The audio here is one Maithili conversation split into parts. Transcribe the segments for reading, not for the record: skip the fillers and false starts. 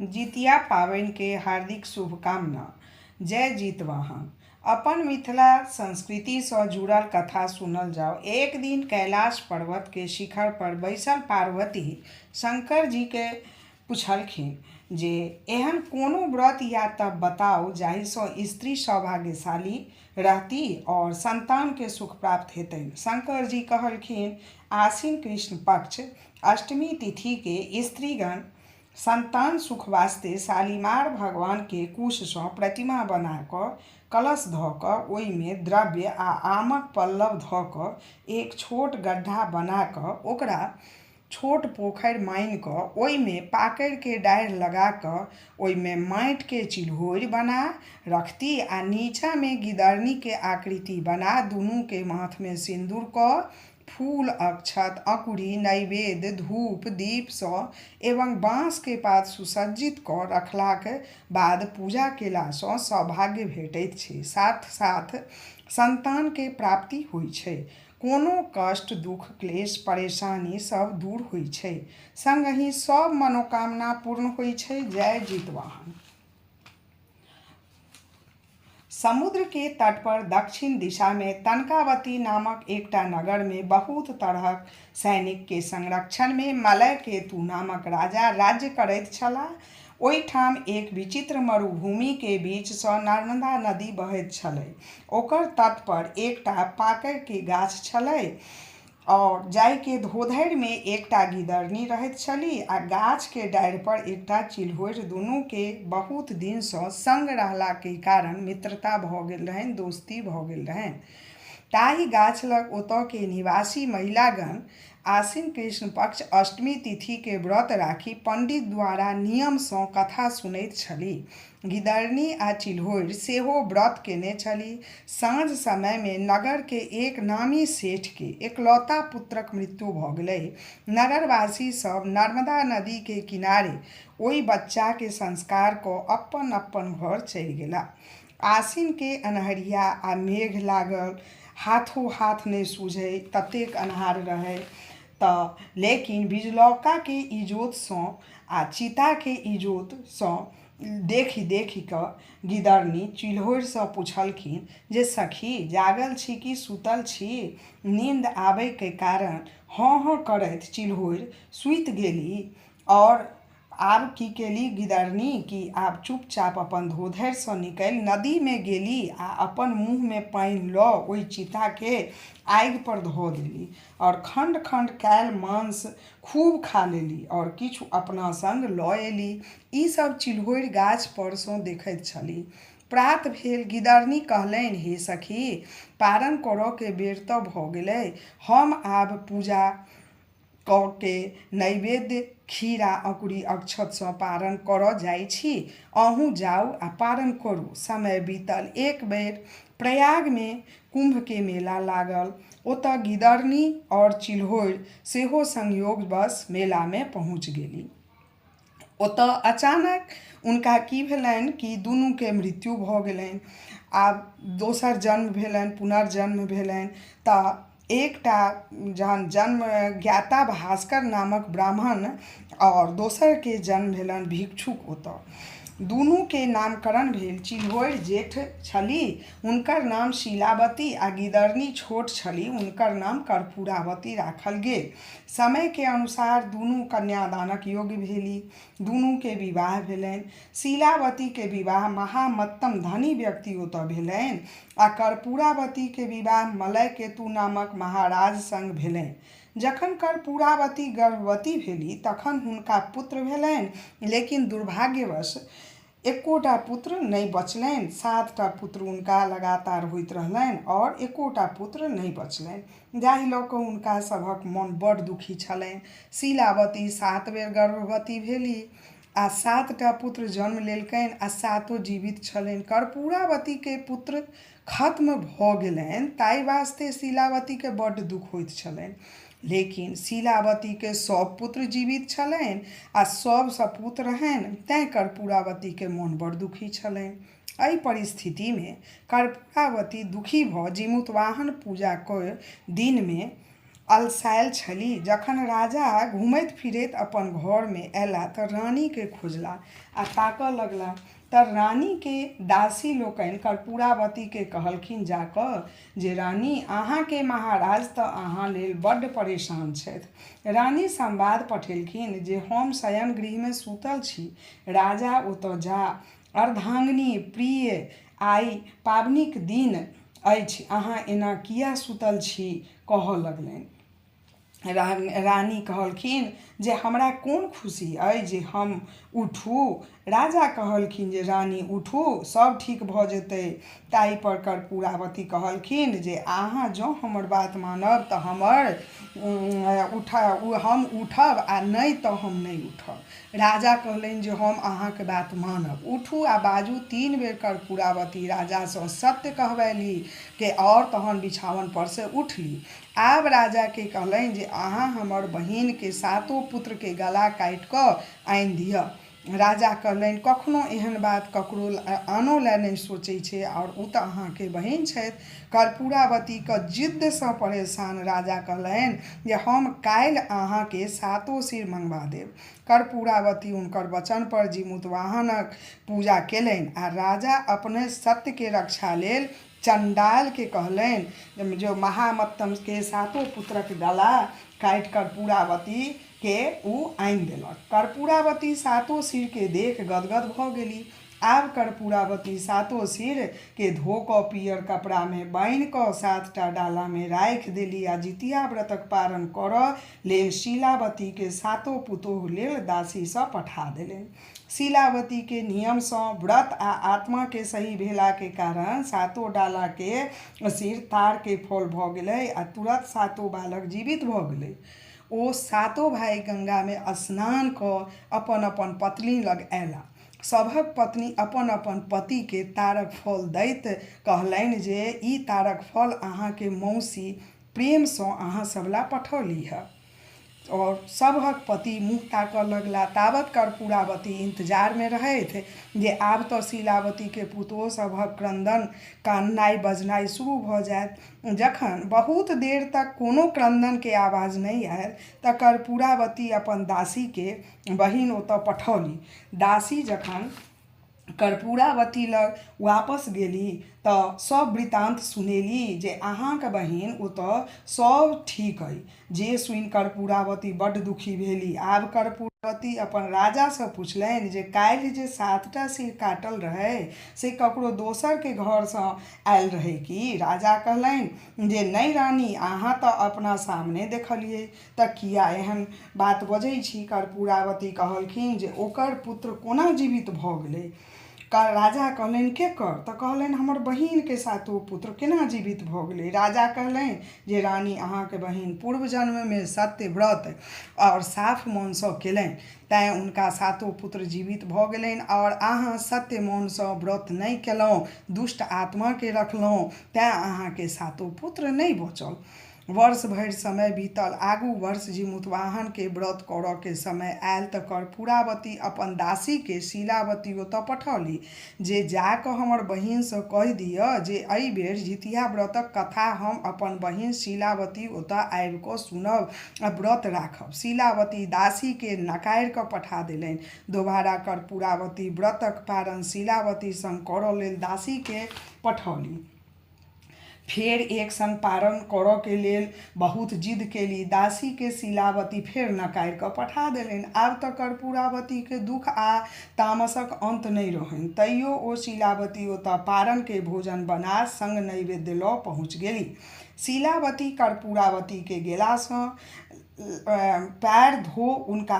जितिया पाबनि के हार्दिक शुभकामना। जय जितवाहन। अपन मिथिला संस्कृति से जुड़ल कथा सुनल जाओ। एक दिन कैलाश पर्वत के शिखर पर बैसल पार्वती शंकर जी के पूछलखिन जे एहन कोनो व्रत या तब बताओ जाहि से स्त्री सौभाग्यशाली रहती और संतान के सुख प्राप्त हेतै। शंकर जी कहलखिन आश्विन कृष्ण पक्ष अष्टमी तिथि के स्त्रीगण संतान सुख वास्ते शालीमार भगवान के कुश से प्रतिमा बना क कलश ध क ओहिमे द्रव्य आ आमक पल्लव ध क एक छोट गड्ढा बना क ओकरा छोट पोखरि मानि क ओहिमे पाकरि के डाढ़ि लगा क ओहिमे माटि के चिल्होरि बना रखती आ नीचा में गिदरनी के आकृति बना दुनू के माथ में सिंदूर क फूल अक्षत अंकुरी नैवेद्य धूप दीप सँ एवं बाँस के पात सुसज्जित क रखलाक बाद पूजा केला सँ सौभाग्य भेटैत छै, साथ साथ संतान के प्राप्ति होइ छै, कोनो कष्ट दुख क्लेश परेशानी सब दूर होइ छै, संगहि सब मनोकामना पूर्ण होइ छै। जय जितवाहन। समुद्र के तट पर दक्षिण दिशा में तनकावती नामक एकटा नगर में बहुत तरहक सैनिक के संरक्षण में मलय केतु नामक राजा राज्य करैत छलाह। ओहिठाम एक विचित्र मरुभूमि के बीच सँ नर्मदा नदी बहैत छलै। ओकर तट पर एकटा पाकरि के गाछ छलै और जाहि के धोधरि में एकटा गिदरनी रहैत छलीह आ गाछ के डाढ़ि पर एकटा चिल्होरि। दुनू के बहुत दिन सँ संग रहला के कारण मित्रता भ गेल रहनि, दोस्ती भ गेल रहनि। ताहि गाछ लग ओतऽ के निवासी महिलागण आश्विन कृष्ण पक्ष अष्टमी तिथि के व्रत राखी पंडित द्वारा नियम सँ कथा सुनैत छलीह। गिदरनी आ चिल्होरि सेहो व्रत केने छलीह। साँझ समय में नगर के एक नामी सेठ के एकलौता पुत्रक मृत्यु भ गेलै। नगरवासी सब नर्मदा नदी के किनारे ओहि बच्चा के संस्कार क अपन अपन घर चलि गेला। आश्विन के अन्हरिया आ मेघ लागल, हाथों हाथ नहि सूझै ततेक अन्हार रहै लेकिन बिजलौका के इजोत सँ आ चिता के इजोत सँ देखि देखि क गिदरनी चिल्होरि सँ पूछलखिन जे सखी जागल छी कि सुतल छी? नींद आबै के कारण हाँ हाँ करैत चिल्होरि सुति गेली और आब की केली गिदरनी कि आब चुपचाप अपन धोधरि सँ निकलि नदी में गेली आ अपन मुँह में पानि ल ओहि चिता के आगि पर धो देली और खंड खंड कैल मांस खूब खा लेली और किछु अपना संग ल एली। ई सब चिल्होरि गाछ पर सँ देखैत छली। प्रात भेल गिदरनी कहलनि हे सखी पारण करऽ के बेर तऽ भ गेलै, हम आब पूजा क के नैवेद्य खीरा अंकुरी अक्षत सँ पारण करऽ जाइ छी, अहूँ जाउ आ पारण करू। समय बीतल। एक बेर प्रयाग में कुंभ के मेला लागल। ओतऽ गिदरनी और चिल्होरि सेहो संयोगवश मेला में पहुँच गेली। ओतऽ अचानक उनका की भेलनि कि दुनू के मृत्यु भ गेलनि। आब दोसर जन्म भेलनि, पुनर्जन्म भेलनि तऽ एकटा जहन जन्म ज्ञाता भास्कर नामक ब्राह्मण और दोसर के जन्म भेलनि भिक्षुक। ओतऽ दुनू के नामकरण भेल। चिल्होरि जेठ छलीह, हुनकर नाम शीलावती आ गिदरनी छोट छलीह, हुनकर नाम कर्पूरावती राखल गेल। समय के अनुसार दुनू कन्यादानक योग्य भेली। दुनू के विवाह भेलनि। शीलावती के विवाह महामत्तम धनी व्यक्ति ओतऽ भेलनि आ कर्पूरावती के विवाह मलय केतु नामक महाराज संग भेलनि। जखन कर्पूरावती गर्भवती भेली तखन हुनका पुत्र भेलनि, लेकिन दुर्भाग्यवश एकोटा पुत्र नहीं बचलनि। 7टा पुत्र हुनका लगातार होइत रहलनि और एकोटा पुत्र नहीं बचलनि, जाहि लऽ कऽ हुनका सभक मन बड़ दुखी छलनि। शीलावती 7 बेर गर्भवती भेली आ 7टा पुत्र जन्म लेलकनि आ 7ओ जीवित छलनि। कर्पूरावती के पुत्र खत्म भ गेलनि ताहि वास्ते शीलावती के बड्ड दुख होइत छलनि, लेकिन शीलावती के सब पुत्र जीवित छलनि आ सब सपूत रहनि, तेँ कर्पूरावती के मन बड़ दुखी छलनि। एहि परिस्थिति में कर्पूरावती दुखी भ जिमुतवाहन पूजा के दिन में अलसायल छली। जखन राजा घूमैत फिरैत अपन घर में अयला तऽ रानी के खोजला आ ताकऽ लगला तऽ रानी के दासी लोकनि कर्पूरावती के कहलखिन जाकऽ जे रानी अहाँ के महाराज तऽ अहाँ लेल बड्ड परेशान छथि। रानी संवाद पठेलखिन जे हम शयन गृह में सुतल छी, राजा ओतऽ जा। अर्धांगिनी प्रिय, आइ पाबनिक दिन अछि, अहाँ एना किया सुतल छी, कहऽ लगलनि। रानी कहलखिन जे हमरा कोन खुशी अइ जे हम उठू। राजा कहलखिन जे रानी उठू, सब ठीक भऽ जेतै। ताहि पर कर्पूरावती कहलखिन जे अहाँ जँ हमर बात मानब तऽ हम उठब आ नहि तऽ हम नहि उठब। राजा कहलनि जे हम अहाँके बात मानब, उठू आ बाजू। 3 बेर कर्पूरावती राजासँ सत्य कहबैली के और तहन बिछावन पर से उठली। आब राजा के कहलनि जे अहाँ हमर बहिन के 7 पुत्र के गला काटि कऽ आनि दिअ। राजा कहलनि कखनो एहन बात ककरो आनो लए नहि सोचै छै, और ओ तऽ अहाँके बहिन छथि। कर्पूरावती के जिद्द सँ परेशान राजा कहलनि जे हम काल्हि अहाँके 7 सिर मंगबा देब। कर्पूरावती हुनकर वचन पर जीमूतवाहनक पूजा केलनि आ राजा अपने सत्य के रक्षा लेल चंडाल के कहलनि जो महामत्तम के 7 पुत्रक गला काटि कर्पूरावती के ऊ आनि देलक। कर्पूरावती 7 सिर के देख गदगद भऽ गेली। आब कर्पूरावती 7 सिर के धो कऽ पियर कपड़ा में बान्हि कऽ 7टा डाला में राखि देली आ जितिया व्रतक पारण करऽ लेल शीलावती के 7 पुतोह लेल दासी सँ पठा देलनि। शीलावती के नियम सँ व्रत आ आत्मा के सही भेला के कारण 7 डाला के सिर तार के फल भऽ गेलै आ तुरंत 7 बालक जीवित भऽ गेलै। ओ 7 भाई गंगा में स्नान कऽ अपन अपन पत्नी लग अयला। सभक पत्नी अपन अपन पति के तारक फल दैत कहलनि जे ई तारक फल अहाँ के मौसी प्रेम सँ अहाँ सब ला पठौलीह। और सभक पति मुँह ताकऽ लगला। ताबत कर्पूरावती इंतजार में रहथि जे आब तऽ शीलावती के पुतोह सभक क्रंदन काननाइ बजनाइ शुरू भऽ जायत। जखन बहुत देर तक कोनो क्रंदन के आवाज नहीं आयल तऽ कर्पूरावती अपन दासी के बहिन ओतऽ पठौली। दासी जखन कर्पूरावती लग वापस गेली तऽ सब वृतांत सुनेली जे अहाँके बहिन ओतऽ सब ठीक अइ। जे सुनि कर्पूरावती बड्ड दुखी भेली। आब कर्पूरावती अपन राजा से पुछलनि जे काल्हि जे 7टा सिर काटल रहै से ककरो दोसर के घर सँ आयल रहै कि? राजा कहलनि जे नहि रानी, अहाँ तऽ अपना सामने देखलियै, तऽ किया एहन बात बजै छी? कर्पूरावती कहलखिन जे ओकर पुत्र कोना जीवित भऽ गेलै। राजा कहलनि केकर? तऽ कहलनि हमर बहिन के 7 पुत्र केना जीवित भऽ गेलै। राजा कहलनि जे रानी अहाँके बहिन पूर्व जन्म में सत्य व्रत और साफ मौन सँ केलनि, तैँ हुनका 7 पुत्र जीवित भऽ गेलनि। और अहाँ सत्य मौन सँ व्रत नहि केलहुँ, दुष्ट आत्मा के रखलहुँ, तैँ अहाँके 7 पुत्र नहि बचल। वर्ष भरि समय बीतल। आगू वर्ष जीमूतवाहन के व्रत करऽ के समय आयल तऽ कर्पूरावती अपन दासी के शीलावती ओतऽ पठौली जे जाकऽ हमर बहिन सँ कहि दिअ जे एहि बेर जितिया व्रतक कथा हम अपन बहिन शीलावती ओतऽ आबि कऽ सुनब आ व्रत राखब। शीलावती दासी के नकारि कऽ पठा देलनि। दोबारा कर्पूरावती व्रतक पारण शीलावती संग करऽ लेल दासी के पठौली। फेर एक संग पारण करऽ के लेल बहुत जिद केली। दासी के शीलावती फेर नकारि कऽ पठा देलनि। आब तऽ कर्पूरावती के दुख आ तामसक अंत नहि रहनि। तैयो ओ शीलावती ओतऽ पारण के भोजन बना संग नैवेद्य लऽ पहुँच गेली। शीलावती कर्पूरावती के गेला सँ पैर धो उनका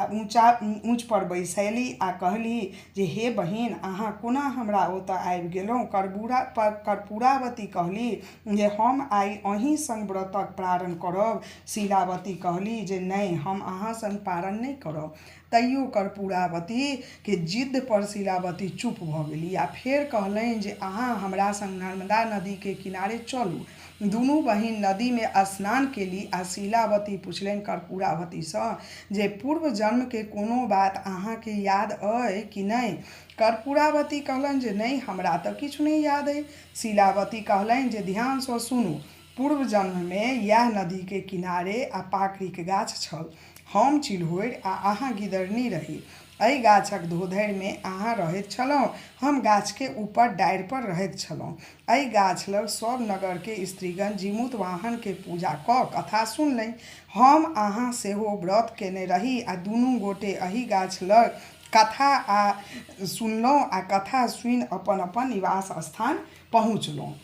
ऊँच पर बैसैली आ कहली जे हे बहिन, अहाँ कोना हमरा ओतऽ आबि गेलहुँ? कर्पूरावती कहली जे हम आइ अहीं संग व्रतक पारण करब। शीलावती कहली जे नहि, हम अहाँ संग पारण नहि करब। तैयो कर्पूरावती के जिद्द पर शीलावती चुप भऽ गेली आ फेर कहलनि जे अहाँ हमरा संग नर्मदा नदी के किनारे चलू। दुनू बहिन नदी में स्नान केली आ शीलावती पुछलनि कर्पूरावती सँ जे पूर्व जन्म के कोनो बात अहाँके याद अइ कि नहि? कर्पूरावती कहलनि जे नहि, हमरा तऽ किछु नहि याद अइ। शीलावती कहलनि जे ध्यान सँ सुनू। पूर्व जन्म में यह नदी के किनारे आ पाकड़िक गाछ छल। हम चिल्होरि आ अहाँ गिदरनी रही। एहि गाछक धोधरि में अहाँ रहैत छलहुँ, हम गाछ के ऊपर डारि पर रहैत छलहुँ। एहि गाछ लग सब नगर के स्त्रीगण जीमूत वाहन के पूजा कऽ कथा सुनलनि। हम अहाँ सेहो व्रत केने रही आ दुनू गोटे एहि गाछ लग कथा सुनलहुँ आ कथा सुनि अपन अपन निवास स्थान पहुँचलहुँ।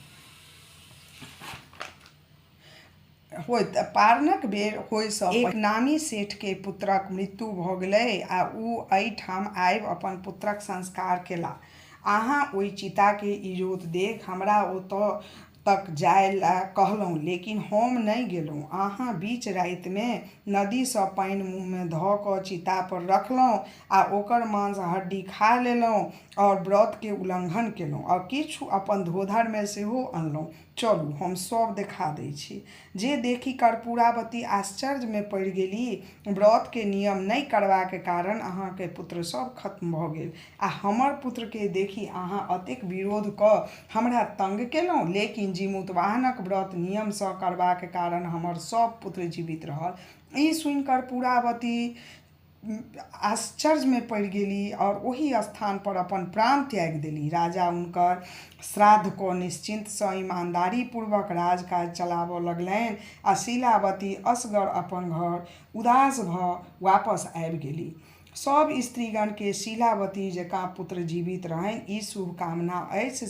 होइत पारणक बेर होइसँ एक नामी सेठ के पुत्रक मृत्यु भऽ गेलै आ ओ एहिठाम आबि अपन पुत्रक संस्कार केलाह। अहाँ ओहि चिता के इजोत देख हमरा ओतऽ तक जाय ला कहलहुँ, लेकिन हम नहि गेलहुँ। अहाँ बीच राति में नदी सँ पानि मुँह में धऽ कऽ चिता पर रखलहुँ आ ओकर मांस हड्डी खा लेलहुँ और व्रत के उल्लंघन केलहुँ और किछु अपन धोधर में सेहो अनलहुँ। चलू हम सब देखा दै छी। जे देखी कर्पूरावती आश्चर्य में पड़ि गेली। व्रत के नियम नहि करबाक कारण अहाँ के पुत्र सब खत्म भऽ गेल आ हमर पुत्र के देखी अहाँ अतेक विरोध कऽ हमरा तंग केलहुँ, लेकिन जीमूतवाहनक व्रत नियम सँ करबाक कारण हमर सब पुत्र जीवित रहल। ई सुनि कर्पूरावती आश्चर्य में पड़ि गेली और ओही स्थान पर अपन प्राण त्याग देली। राजा हुनकर श्राद्ध कऽ निश्चिंत सँ ईमानदारी पूर्वक राजकाज चलाबऽ लगलनि आ शीलावती असगर अपन घर उदास भऽ वापस आबि गेली। सब स्त्रीगण के शीलावती जकाँ पुत्र जीवित रहनि ई शुभकामना अछि।